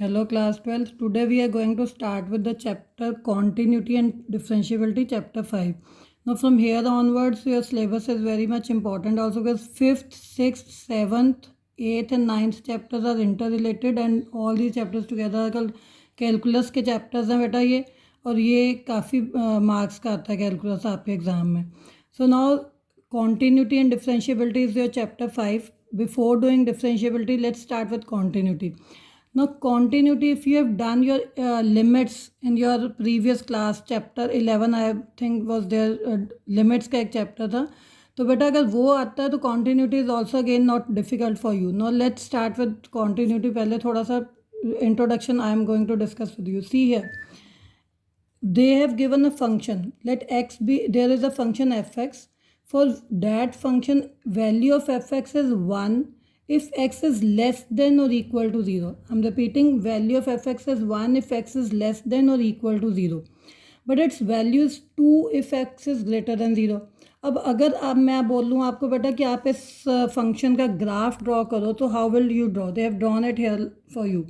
Hello class 12th. Today we are going to start with the chapter Continuity and Differentiability, chapter 5. Now from here onwards your syllabus is very much important also because 5th, 6th, 7th, 8th and 9th chapters are interrelated and all these chapters together are called calculus के chapters हैं बेटा ये, और ये काफ़ी marks का आता है कैलकुलस आपके एग्जाम में. So now continuity and differentiability is your chapter 5. Before doing differentiability, let's start with continuity. Now continuity, if you have done your limits in your previous class, chapter 11 I think was there, limits का एक chapter था, तो बेटा अगर वो आता है तो continuity is also again not difficult for you. Now let's start with continuity. पहले थोड़ा सा introduction I am going to discuss with you. See here, they have given a function, let x be, there is a function fx. For that function value of fx is 1 if x is less than or equal to 0. I'm repeating, value of fx is 1 if x is less than or equal to 0, but its value is 2 if x is greater than 0. अब अगर अब मैं बोलूँ आपको बेटा कि आप इस फंक्शन का ग्राफ ड्रॉ करो तो how will you draw? They have drawn it here for you.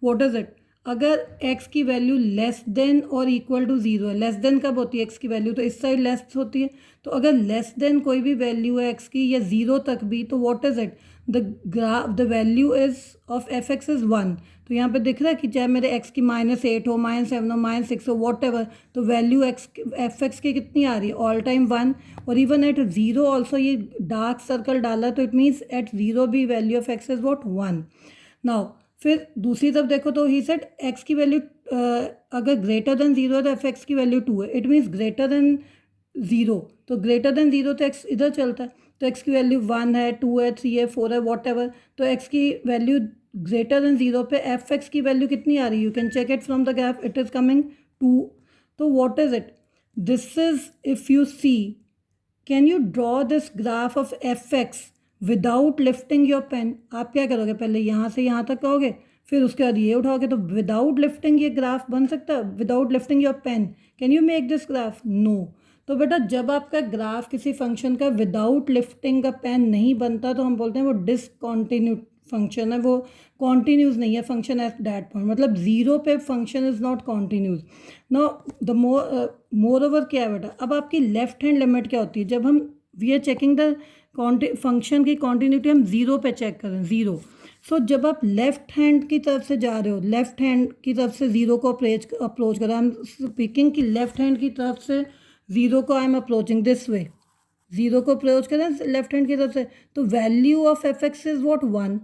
What is it? अगर x की वैल्यू लेस देन और इक्वल टू 0 है, लेस देन कब होती है x की वैल्यू? तो इस साइड लेस होती है. तो अगर लेस देन कोई भी वैल्यू है x की या 0 तक भी, तो what is it? The value is of F x is 1. तो यहाँ पे दिख रहा है कि चाहे मेरे x की -8 हो, -7 हो, -6 हो, वॉट एवर, तो वैल्यू एफ एक्स की कितनी आ रही है? All time 1. और इवन एट 0 ऑल्सो, ये डार्क सर्कल डाला तो इट मीन्स एट 0 भी value of x is what? 1. Now फिर दूसरी तरफ देखो तो ही सेड एक्स की वैल्यू अगर ग्रेटर देन 0 है तो एफ एक्स की वैल्यू 2 है. इट मीन्स ग्रेटर देन 0, तो ग्रेटर देन 0 तो एक्स इधर चलता है, तो एक्स की वैल्यू 1 है, 2 है, 3 है, 4 है, वॉट एवर. तो एक्स की वैल्यू ग्रेटर देन 0 पे एफ एक्स की वैल्यू कितनी आ रही है? You can check it from the graph, it is coming 2. तो what is it? This is, if you see, can you draw this graph of F X without lifting your pen? आप क्या करोगे? पहले यहाँ से यहाँ तक कहोगे, फिर उसके बाद ये उठाओगे. तो विदाउट लिफ्टिंग ये ग्राफ बन सकता है? Without lifting your pen can you make this graph? No. तो बेटा जब आपका ग्राफ किसी फंक्शन का विदाउट लिफ्टिंग का पेन नहीं बनता तो हम बोलते हैं वो डिसकॉन्टिन्यूड फंक्शन है, वो कॉन्टिन्यूज नहीं है फंक्शन एट दैट पॉइंट. मतलब 0 पे function is not continues. Know the more over क्या है बेटा? अब आपकी लेफ्ट हैंड लिमिट क्या होती है? जब हम we are checking the function की कॉन्टिन्यूटी हम 0 पे चेक करें, 0. सो जब आप लेफ्ट हैंड की तरफ से जा रहे हो, लेफ्ट हैंड की तरफ से 0 को अप्रोच करें, आई एम स्पीकिंग कि लेफ्ट हैंड की तरफ से 0 को I am approaching this way, 0 को अप्रोच करें लेफ्ट हैंड की तरफ से, तो value of F x is what? 1.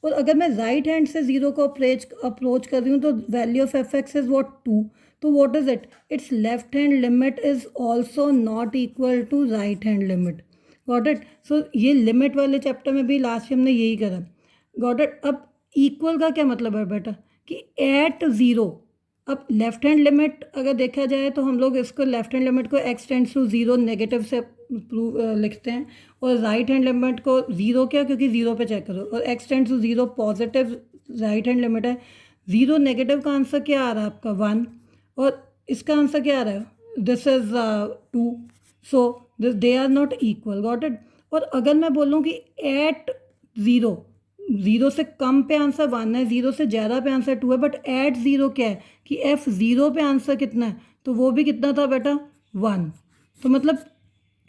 और अगर मैं राइट हैंड से 0 को अप्रोच कर रही हूँ तो value of F x is what? 2. तो what is it? It's left hand limit is also not equal to right hand limit. Got it? So ये लिमिट वाले चैप्टर में भी लास्ट में हमने यही करा. Got it? अब इक्वल का क्या मतलब है बेटा? कि एट 0, अब लेफ्ट हैंड लिमिट अगर देखा जाए तो हम लोग इसको लेफ्ट हैंड लिमिट को x टेंड्स टू 0 नेगेटिव से लिखते हैं, और राइट हैंड लिमिट को 0 क्या, क्योंकि 0 पे चेक करो, और x tends to 0 positive right hand limit है. 0 नेगेटिव का आंसर क्या आ रहा है आपका? 1. और इसका आंसर क्या आ रहा है? This is 2. So this they are not equal. Got it? और अगर मैं बोलूँ कि एट 0 से कम पे आंसर 1 है, 0 से ज़्यादा पे आंसर 2 है, बट एट 0 क्या है कि f0 पे आंसर कितना है? तो वो भी कितना था बेटा? 1. तो मतलब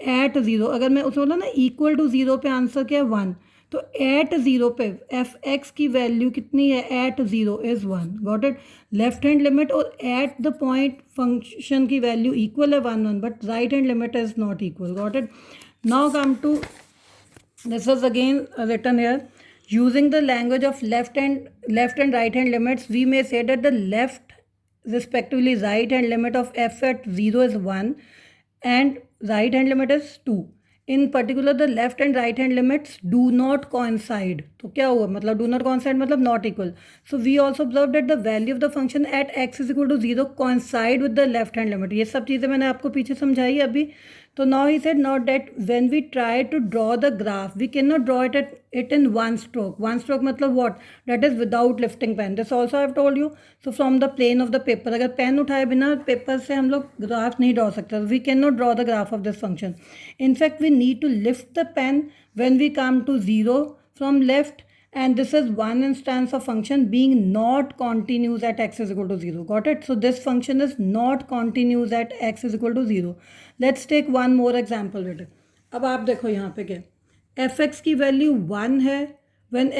एट 0, अगर मैं उसमें बोला ना इक्वल टू 0 पे आंसर क्या है? 1. तो एट 0 पे एफ एक्स की वैल्यू कितनी है? At 0 is 1. Got it? Left hand limit और एट द पॉइंट फंक्शन की वैल्यू इक्वल है 1 1, but right hand limit is not equal. Got it? Now come to this was again written here. Using the language of left and right hand limits, we may say that the left, respectively right hand limit of f at 0 is 1 and right hand limit is 2. In particular, the left and right hand limits do not coincide. तो क्या हुआ? मतलब do not coincide मतलब not equal. So we also observed that the value of the function at x is equal to 0 coincide with the left hand limit. ये सब चीज़ें मैंने आपको पीछे समझाई अभी. तो now he said now that when we try to draw the graph, we cannot draw it in one stroke. One stroke मतलब what? That is without lifting pen. This also I have told you. So from the plane of the paper, अगर pen उठाए बिना paper से हम लोग graph नहीं draw सकते. We cannot draw the graph of this function. In fact, we need to lift the pen when we come to 0 from left, and this is one instance of function being not continuous at x is equal to 0. Got it? So this function is not continuous at x is equal to 0. Let's take one more example बेटे. अब आप देखो यहाँ पे क्या, f(x) की value 1 है when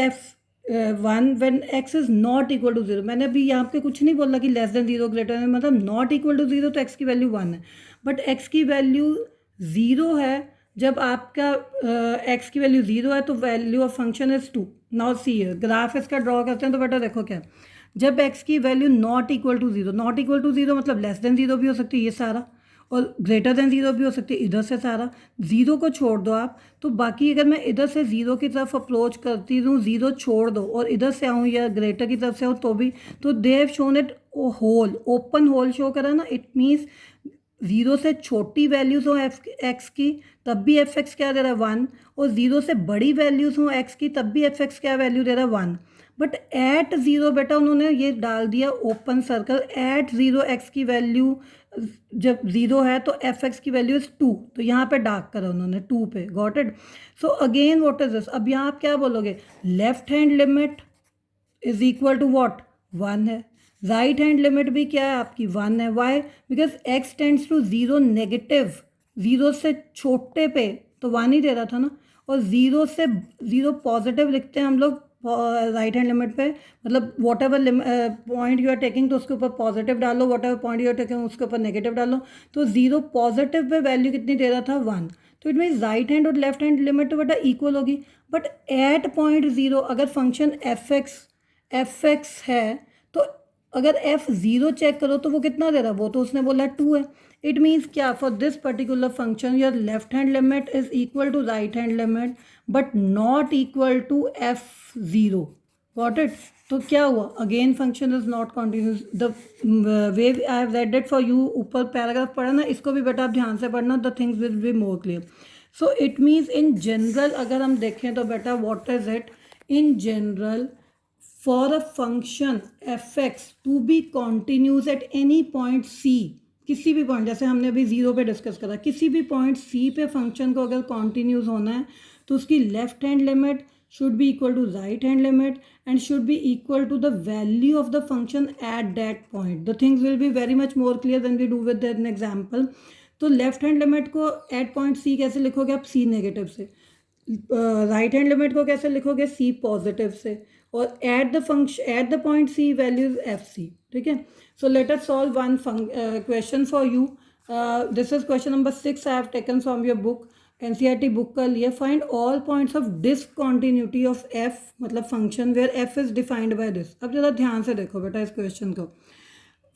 when x is not equal to 0. मैंने अभी यहाँ पे कुछ नहीं बोला कि लेस देन 0 ग्रेटर देन, मतलब नॉट इक्वल टू 0 तो x की वैल्यू 1 है, बट x की वैल्यू 0 है जब आपका x की वैल्यू 0 है तो value of function is 2. Now see graph इसका ड्रॉ करते हैं तो बेटा देखो क्या, जब x की value not equal to 0, not equal to 0 मतलब लेस देन 0 भी हो सकती है ये सारा, और ग्रेटर देन 0 भी हो सकती है इधर से सारा. 0 को छोड़ दो आप, तो बाकी अगर मैं इधर से 0 की तरफ अप्रोच करती हूँ, 0 छोड़ दो और इधर से आऊँ या ग्रेटर की तरफ से आऊँ तो भी, तो they have shown it hole, open hole show करा ना. इट मीन्स 0 से छोटी वैल्यूज हो x की तब भी f(x) क्या दे रहा है 1, और 0 से बड़ी वैल्यूज हो x की तब भी f(x) क्या वैल्यू दे रहा है 1. बट एट 0 बेटा उन्होंने ये डाल दिया ओपन सर्कल, एट 0 x की वैल्यू जब 0 है तो f(x) की वैल्यू इज 2, तो यहाँ पे डार्क करा उन्होंने 2 पे. Got it? So again what is this, अब यहाँ आप क्या बोलोगे, left hand limit is equal to what 1 है, राइट हैंड लिमिट भी क्या है आपकी 1 है. Why? Because x tends to 0 negative, 0 से छोटे पे तो 1 ही दे रहा था ना, और 0 से 0 पॉजिटिव लिखते हैं हम लोग राइट हैंड लिमिट पे, मतलब whatever point you are taking तो उसके ऊपर पॉजिटिव डालो, whatever point you are taking उसके ऊपर नेगेटिव डालो. तो 0 पॉजिटिव पे वैल्यू कितनी दे रहा था 1, तो इट मीन्स राइट हैंड और लेफ्ट हैंड लिमिट तो बेटा इक्वल होगी. बट एट पॉइंट 0 अगर फंक्शन f(x) है तो अगर f(0) चेक करो तो वो कितना दे रहा है, वो तो उसने बोला 2 है. इट मीन्स क्या, for this particular function your left hand limit is equal to right hand limit but not equal to f(0). Got it? तो क्या हुआ, again function is not continuous. The way I have read it for you, ऊपर paragraph पढ़ा ना, इसको भी बेटा आप ध्यान से पढ़ना, the things will be more clear. So it means in general अगर हम देखें तो बेटा what is it, in general for a function f(x) to be continuous at any point c, किसी भी पॉइंट, जैसे हमने अभी 0 पे डिस्कस करा, किसी भी पॉइंट c पे फंक्शन को अगर कॉन्टिन्यूस होना है तो उसकी left hand limit should be equal to right hand limit and should be equal to the value of the function at that point. The things will be very much more clear then we do with an example. तो left hand limit को at point c कैसे लिखोगे आप, c negative से, right hand limit को कैसे लिखोगे, c positive से, और at the function at the point c value is f(c). ठीक है, so let us solve one question for you. This is question number 6 I have taken from your book, NCERT book का लिए. Find all points of discontinuity of f, मतलब function where f is defined by this. अब ज़रा ध्यान से देखो बेटा इस क्वेश्चन को.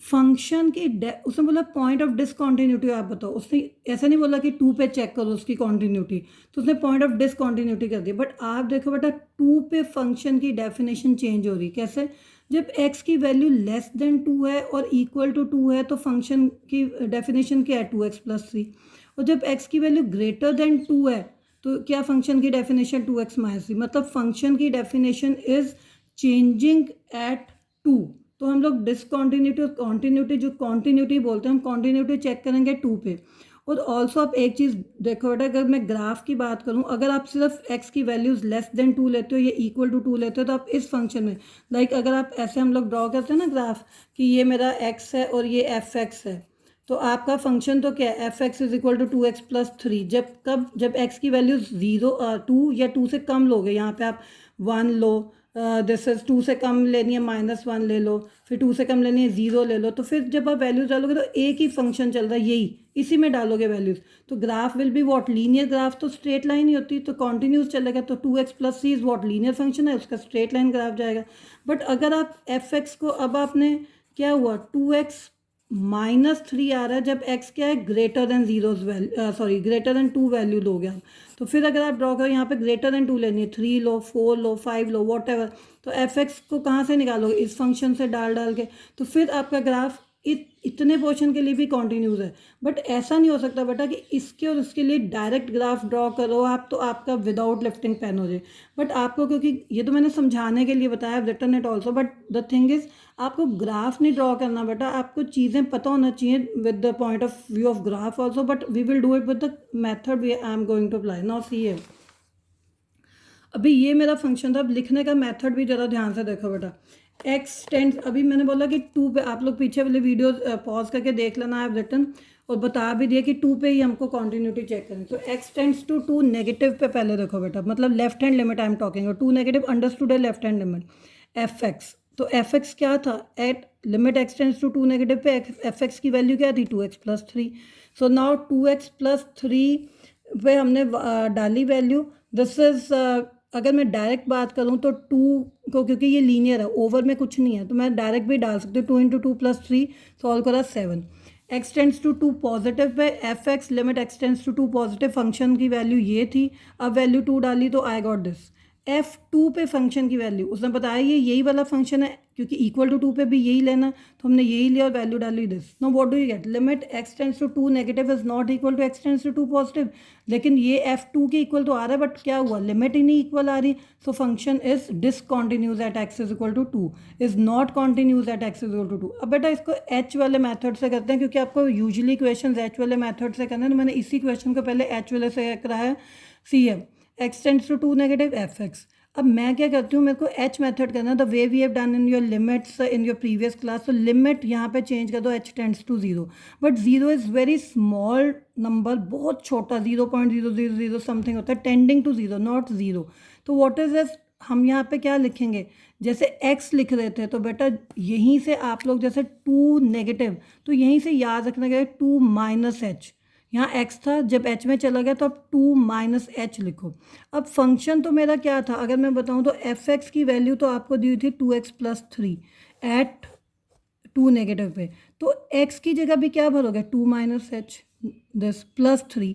फंक्शन की उसने बोला पॉइंट ऑफ डिसकॉन्टिन्यूटी आप बताओ, उसने ऐसा नहीं बोला कि 2 पे चेक करो उसकी कॉन्टिन्यूटी, तो उसने पॉइंट ऑफ डिसकॉन्टिन्यूटी कर दी. बट आप देखो बेटा 2 पे फंक्शन की डेफिनेशन चेंज हो रही, कैसे, जब x की वैल्यू लेस देन 2 है और इक्वल टू 2 है तो फंक्शन की डेफिनेशन क्या है 2x + 3, और जब x की वैल्यू ग्रेटर देन 2 है तो क्या फंक्शन की डेफिनेशन 2x - 3, मतलब फंक्शन की डेफिनेशन इज चेंजिंग एट 2. तो हम लोग डिसकॉन्टिन्यूटी और कॉन्टिन्यूटी, जो कॉन्टिन्यूटी बोलते हैं हम कॉन्टिन्यूटी चेक करेंगे 2 पे. और ऑल्सो आप एक चीज़ देखो बेटा, अगर मैं ग्राफ की बात करूं, अगर आप सिर्फ x की वैल्यूज़ लेस देन 2 लेते हो या इक्वल टू 2 लेते हो तो आप इस फंक्शन में लाइक अगर आप ऐसे हम लोग ड्रॉ करते हैं ना ग्राफ कि ये मेरा x है और ये f(x) है, तो आपका फंक्शन तो क्या है f(x) is equal to 2x + 3. जब x की वैल्यू 2 या 2 से कम लोगे, यहाँ पे आप 1 लो, दिस इज 2 से कम लेनी है -1 ले लो, फिर 2 से कम लेनी है 0 ले लो, तो फिर जब आप वैल्यूज डालोगे तो एक ही फंक्शन चल रहा है, यही इसी में डालोगे वैल्यूज, तो graph will be what, linear graph तो स्ट्रेट लाइन ही होती है, तो कॉन्टिन्यूस चलेगा. तो 2x + 3 is what, linear function है, उसका स्ट्रेट लाइन ग्राफ जाएगा. बट अगर आप f(x) को, अब आपने क्या हुआ 2x -3 आ रहा है जब x क्या है ग्रेटर देन 2 वैल्यू लोगे आप, तो फिर अगर आप ड्रॉ करो यहाँ पे ग्रेटर देन 2 लेनी है, 3 लो, 4 लो, 5 लो, वॉट एवर, तो f(x) को कहाँ से निकालोगे, इस फंक्शन से डाल के, तो फिर आपका ग्राफ इतने पोर्शन के लिए भी कॉन्टिन्यूस है. बट ऐसा नहीं हो सकता बेटा कि इसके और उसके लिए डायरेक्ट ग्राफ ड्रॉ करो आप, तो आपका विदाउट लिफ्टिंग पेन हो जाए. बट आपको, क्योंकि ये तो मैंने समझाने के लिए बताया, return it also, but the thing is आपको ग्राफ नहीं ड्रॉ करना बेटा, आपको चीज़ें पता होना चाहिए with the point of view of graph also, but we will do it with the method I am going to apply. Now see here, अभी ये मेरा फंक्शन था। अब लिखने का मेथड भी ज़रा ध्यान से देखो बेटा। एक्स टेंड्स, अभी मैंने बोला कि 2 पे, आप लोग पीछे वाले वीडियो पॉज करके देख लेना, आई हैव रिटन, और बता भी दिया कि 2 पे ही हमको कॉन्टिन्यूटी चेक करनी। तो एक्स टेंड्स टू 2 नेगेटिव पे पहले देखो बेटा, मतलब left hand limit I am talking, और 2 नेगेटिव अंडरस्टूड है left hand limit. F X, तो एफ एक्स क्या था, at limit X tends to 2 negative पे एफ एक्स की वैल्यू क्या थी, 2x plus 3। So now 2x plus 3 पे हमने डाली वैल्यू। दिस इज, अगर मैं डायरेक्ट बात करूँ तो 2 को, क्योंकि ये लीनियर है, ओवर में कुछ नहीं है, तो मैं डायरेक्ट भी डाल सकती हूँ। 2 इंटू 2 प्लस 3 सॉल्व करा 7। एक्स टेंड्स टू 2 पॉजिटिव पे F X limit X tends to 2 positive, function की वैल्यू ये थी। अब वैल्यू 2 डाली तो आई गॉट दिस। F2 पे फंक्शन की वैल्यू उसने बताया ये यही वाला फंक्शन है, क्योंकि इक्वल टू 2 पे भी यही लेना, तो हमने यही लिया और वैल्यू डाली this. No what do you get, limit x tends to 2 negative is not equal to x tends to 2 positive. लेकिन ये F2 के इक्वल तो आ रहा है, बट क्या हुआ, लिमिट ही नहीं इक्वल आ रही। So function is discontinuous at x is equal to 2, is not continuous at x is equal to 2। अब बेटा इसको h वाले मेथड से करते हैं, क्योंकि आपको यूजुअली क्वेश्चन h वाले मेथड से करना है, तो मैंने इसी क्वेश्चन को पहले h वाले से कराया। CM x tends to 2 negative F X. अब मैं क्या करती हूँ, मेरे को एच मेथड करना है, the way we have done in your limits in your previous class. तो लिमिट यहाँ पे चेंज कर दो, H tends to 0, but 0 is very small number, बहुत छोटा, 0.000 समथिंग होता है, टेंडिंग टू 0 नॉट 0। तो व्हाट इज दिस, हम यहाँ पे क्या लिखेंगे, जैसे x लिख रहे थे, तो बेटा यहीं से आप लोग जैसे 2 नेगेटिव, तो यहीं से याद रखना गया 2 माइनस एच, यहाँ x था, जब h में चला गया तो अब 2 माइनस एच लिखो। अब फंक्शन तो मेरा क्या था, अगर मैं बताऊँ तो एफ एक्स की वैल्यू तो आपको दी हुई थी 2x प्लस 3 एट 2 नेगेटिव पे, तो x की जगह भी क्या भरोगे, 2 माइनस एच दिस प्लस 3।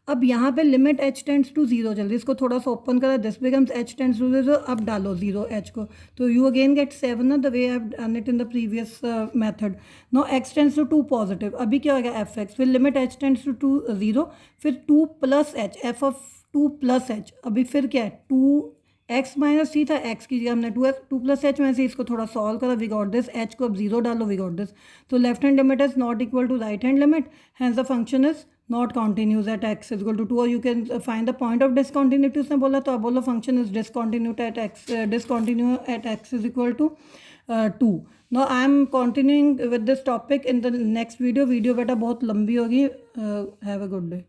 अब यहाँ पे लिमिट h टेंड्स टू 0, जल्दी इसको थोड़ा सा ओपन करा, this becomes h tends to 0, अब डालो 0 h को, तो यू अगेन गेट 7 ना, the way I have done it in the previous method. No x tends to 2 positive, अभी क्या हो गया एफ एक्स, फिर लिमिट h टेंड्स टू 2 0, फिर 2 plus H, F of 2 plus H, अभी फिर क्या है 2 एक्स माइनस थी था, एक्स की जगह हमने 2 प्लस एच में से इसको थोड़ा सॉल्व करा, वी गॉट दिस, एच को अब 0 डालो, वी गॉट दिस। तो left hand limit is not equal to right hand limit, hence the function is not continuous at X is equal to 2, और you can find the point of discontinuity उसने बोला, तो अब बोलो function is discontinue at X, discontinue at X is equal to 2। Now I am continuing with this topic in the next video. Video बेटा बहुत लंबी होगी। Have a good day.